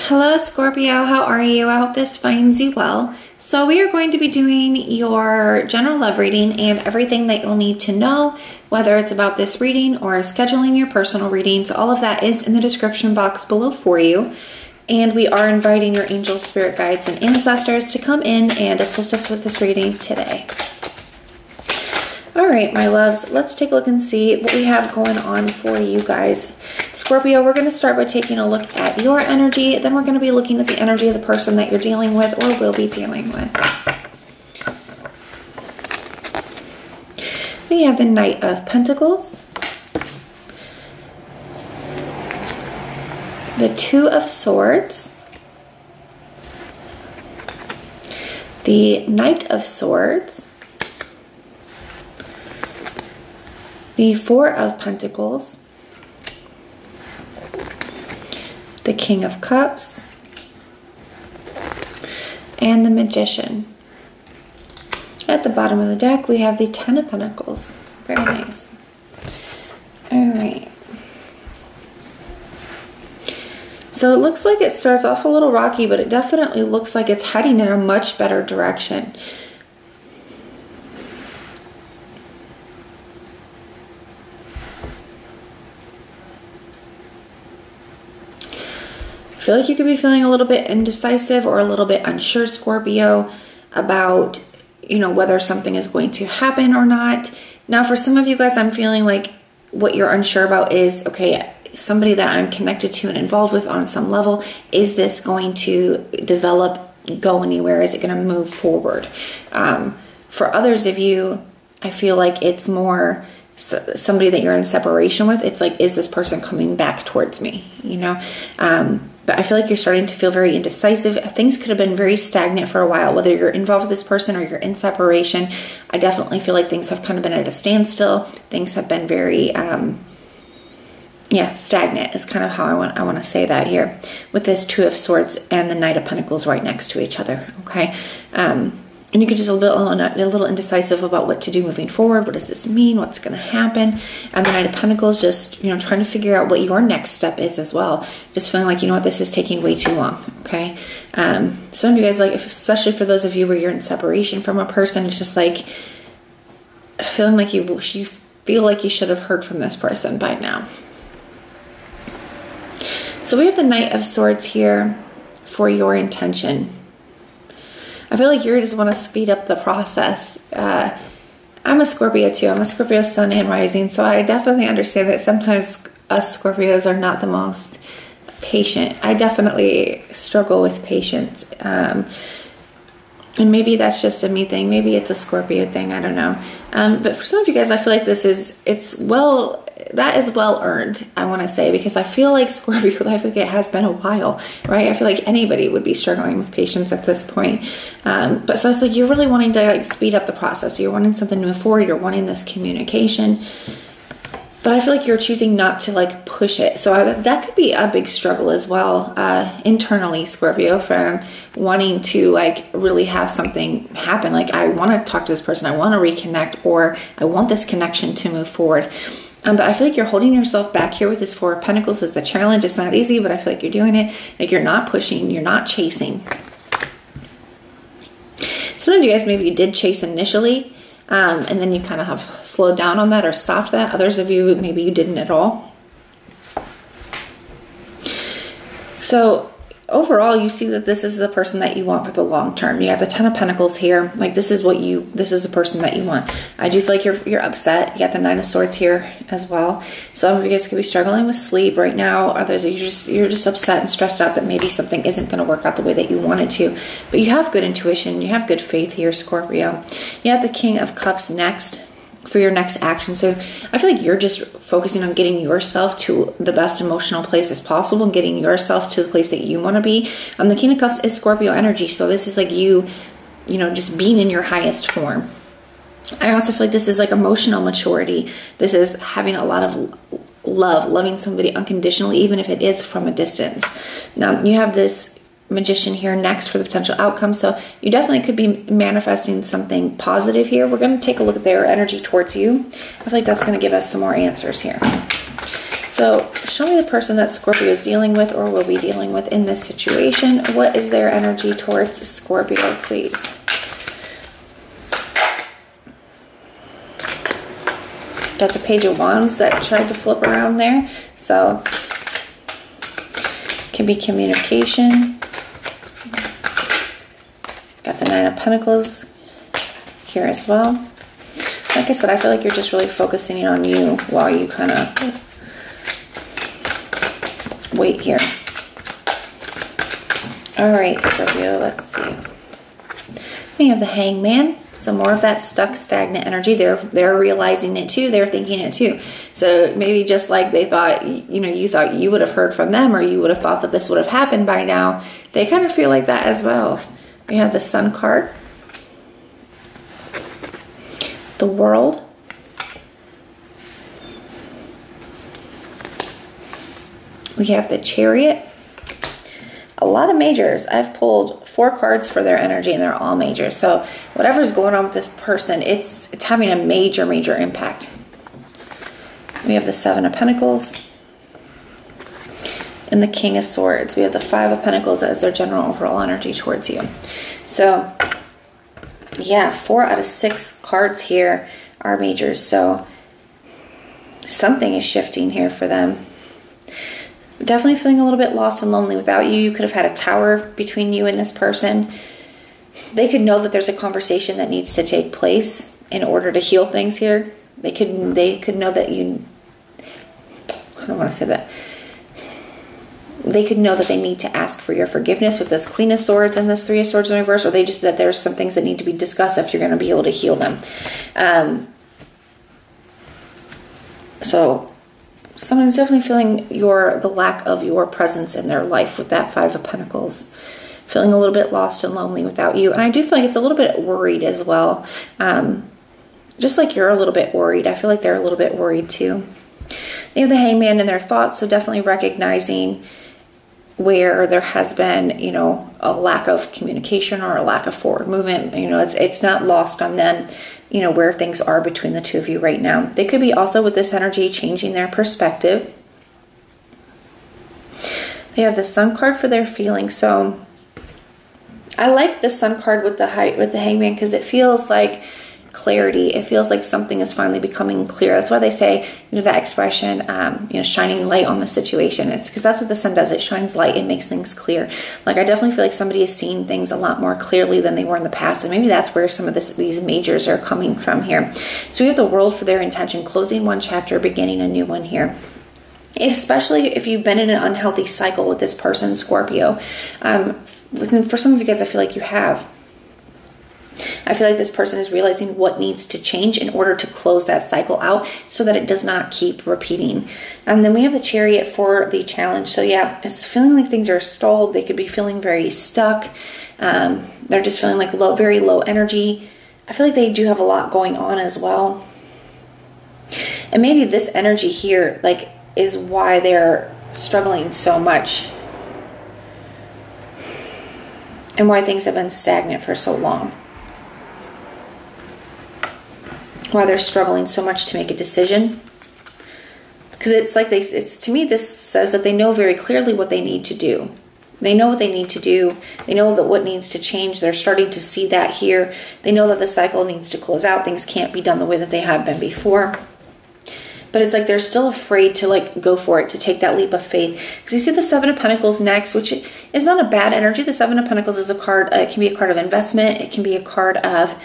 Hello Scorpio, how are you? I hope this finds you well. So we are going to be doing your general love reading and everything that you'll need to know, whether it's about this reading or scheduling your personal readings. All of that is in the description box below for you. And we are inviting your angels, spirit guides, and ancestors to come in and assist us with this reading today. All right, my loves, let's take a look and see what we have going on for you guys. Scorpio, we're going to start by taking a look at your energy. Then we're going to be looking at the energy of the person that you're dealing with or will be dealing with. We have the Knight of Pentacles, the Two of Swords, the Knight of Swords, the Four of Pentacles, the King of Cups, and the Magician. At the bottom of the deck, we have the Ten of Pentacles. Very nice. All right. So it looks like it starts off a little rocky, but it definitely looks like it's heading in a much better direction. I feel like you could be feeling a little bit indecisive or a little bit unsure, Scorpio, about, whether something is going to happen or not. Now, for some of you guys, I'm feeling like what you're unsure about is, okay, somebody that I'm connected to and involved with on some level, is this going to develop, go anywhere? Is it going to move forward? For others of you, I feel like it's more somebody that you're in separation with. It's like, is this person coming back towards me? But I feel like you're starting to feel very indecisive. Things could have been very stagnant for a while, whether you're involved with this person or you're in separation. I definitely feel like things have kind of been at a standstill. Things have been very, stagnant is kind of how I want to say that here. With this Two of Swords and the Knight of Pentacles right next to each other, okay? And you could just a little indecisive about what to do moving forward. What does this mean? What's going to happen? And the Knight of Pentacles, just, trying to figure out what your next step is as well. Just feeling like, this is taking way too long, okay? Some of you guys, especially for those of you where you're in separation from a person, it's just like feeling like you feel like you should have heard from this person by now. So we have the Knight of Swords here for your intention. I feel like you just want to speed up the process. I'm a Scorpio too. I'm a Scorpio sun and rising, so I definitely understand that sometimes us Scorpios are not the most patient. I definitely struggle with patience. And maybe that's just a me thing. Maybe it's a Scorpio thing. I don't know. But for some of you guys, I feel like that is well earned, I want to say, because I feel like Scorpio life, it has been a while, right? I feel like anybody would be struggling with patience at this point. But so it's like you're really wanting to speed up the process. You're wanting something to move forward. You're wanting this communication. But I feel like you're choosing not to push it. So that could be a big struggle as well, internally, Scorpio, from wanting to really have something happen. I want to talk to this person. I want to reconnect, or I want this connection to move forward. But I feel like you're holding yourself back here with this Four of Pentacles as the challenge. It's not easy, but I feel like you're doing it. You're not pushing, you're not chasing. Some of you guys, maybe you did chase initially, and then you kind of have slowed down on that or stopped that. Others of you, maybe you didn't at all. So overall, you see that this is the person that you want for the long term. You have the Ten of Pentacles here. This is the person that you want. I do feel like you're upset. You got the Nine of Swords here as well. Some of you guys could be struggling with sleep right now. Others, you're just upset and stressed out that maybe something isn't going to work out the way that you wanted to. But you have good intuition. You have good faith here, Scorpio. You have the King of Cups next for your next action. So I feel like you're just focusing on getting yourself to the best emotional place as possible and getting yourself to the place that you want to be. The King of Cups is Scorpio energy. So this is you just being in your highest form. I also feel like this is emotional maturity. This is having a lot of love, loving somebody unconditionally, even if it is from a distance. Now you have this Magician here next for the potential outcome. So you definitely could be manifesting something positive here. We're going to take a look at their energy towards you. I feel like that's going to give us some more answers here. So show me the person that Scorpio is dealing with or will be dealing with in this situation. What is their energy towards Scorpio, please? Got the Page of Wands that tried to flip around there. So can be communication. Got the Nine of Pentacles here as well. Like I said, I feel like you're just really focusing on you while you kind of wait here. All right, Scorpio, let's see. We have the Hangman. So more of that stuck, stagnant energy. They're realizing it too. They're thinking it too. So maybe just like they thought, you thought you would have heard from them, or you would have thought that this would have happened by now. They kind of feel like that as well. We have the Sun card. The World. We have the Chariot. A lot of majors. I've pulled 4 cards for their energy and they're all majors. So whatever's going on with this person, it's having a major impact. We have the Seven of Pentacles and the King of Swords. We have the Five of Pentacles as their general overall energy towards you. So yeah, 4 out of 6 cards here are majors. So something is shifting here for them. Definitely feeling a little bit lost and lonely without you. You could have had a tower between you and this person. They could know that there's a conversation that needs to take place in order to heal things here. They could know that you, I don't want to say that. They could know that they need to ask for your forgiveness with this Queen of Swords and this Three of Swords in reverse, or they just, that there's some things that need to be discussed if you're going to be able to heal them. So someone's definitely feeling the lack of your presence in their life with that Five of Pentacles. Feeling a little bit lost and lonely without you. And I do feel like it's a little bit worried as well. Just like you're a little bit worried. I feel like they're a little bit worried too. They have the Hangman in their thoughts. So definitely recognizing where there has been, a lack of communication or a lack of forward movement. It's not lost on them, where things are between the two of you right now. They could be also with this energy changing their perspective. They have the Sun card for their feelings. So I like the Sun card with the Hangman because it feels like clarity. It feels like something is finally becoming clear. That's why they say, that expression, shining light on the situation. It's because that's what the sun does. It shines light. It makes things clear. Like, I definitely feel like somebody is seeing things a lot more clearly than they were in the past. And maybe that's where some of these majors are coming from here. So we have the World for their intention, closing one chapter, beginning a new one here. Especially if you've been in an unhealthy cycle with this person, Scorpio. For some of you guys, I feel like you have. I feel like this person is realizing what needs to change in order to close that cycle out so that it does not keep repeating. And then we have the Chariot for the challenge. So yeah, it's feeling like things are stalled. They could be feeling very stuck. They're just feeling like very low energy. I feel like they do have a lot going on as well. And maybe this energy here, is why they're struggling so much. And why things have been stagnant for so long. Why they're struggling so much to make a decision. Because to me, this says that they know very clearly what they need to do. They know what they need to do. They know that what needs to change. They're starting to see that here. They know that the cycle needs to close out. Things can't be done the way that they have been before. But it's like they're still afraid to go for it, to take that leap of faith. Because you see the Seven of Pentacles next, which is not a bad energy. The Seven of Pentacles is a card. It can be a card of investment. It can be a card of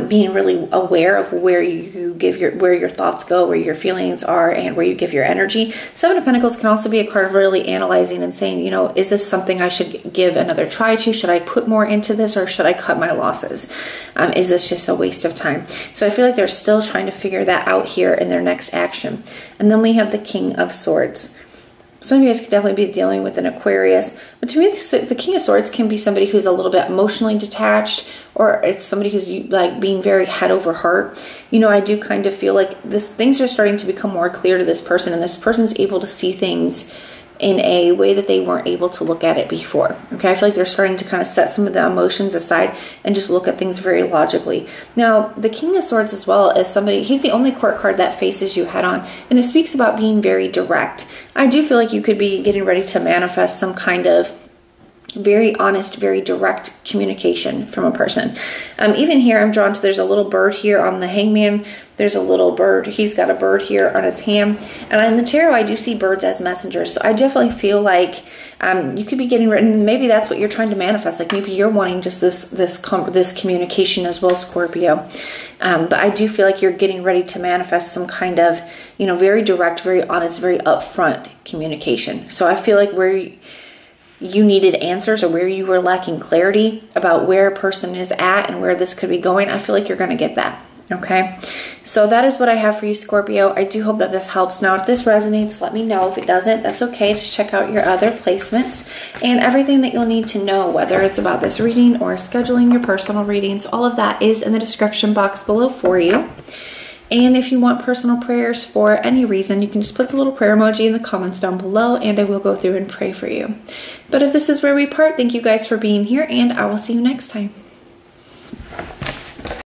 being really aware of where your thoughts go, where your feelings are, and where you give your energy. Seven of Pentacles can also be a card of really analyzing and saying, is this something I should give another try to? Should I put more into this, or should I cut my losses? Is this just a waste of time? So I feel like they're still trying to figure that out here in their next action. And then we have the King of Swords. Some of you guys could definitely be dealing with an Aquarius. But to me, the King of Swords can be somebody who's a little bit emotionally detached, or it's somebody who's being very head over heart. I do kind of feel like things are starting to become more clear to this person, and this person's able to see things in a way that they weren't able to look at it before. Okay, I feel like they're starting to kind of set some of the emotions aside and just look at things very logically. Now, the King of Swords as well is somebody, he's the only court card that faces you head on, and it speaks about being very direct. I do feel like you could be getting ready to manifest some kind of very honest, very direct communication from a person. Even here, I'm drawn to, there's a little bird here on the Hangman. There's a little bird. He's got a bird here on his hand. And in the tarot, I do see birds as messengers. So I definitely feel like you could be getting written. Maybe that's what you're trying to manifest. Like maybe you're wanting just this communication as well, Scorpio. But I do feel like you're getting ready to manifest some kind of, very direct, very honest, very upfront communication. So I feel like where you needed answers or where you were lacking clarity about where a person is at and where this could be going, I feel like you're going to get that. Okay, so that is what I have for you, Scorpio. I do hope that this helps. Now, if this resonates, let me know. If it doesn't, that's okay. Just check out your other placements and everything that you'll need to know, whether it's about this reading or scheduling your personal readings. All of that is in the description box below for you. And if you want personal prayers for any reason, you can just put the little prayer emoji in the comments down below and I will go through and pray for you. But if this is where we part, thank you guys for being here and I will see you next time.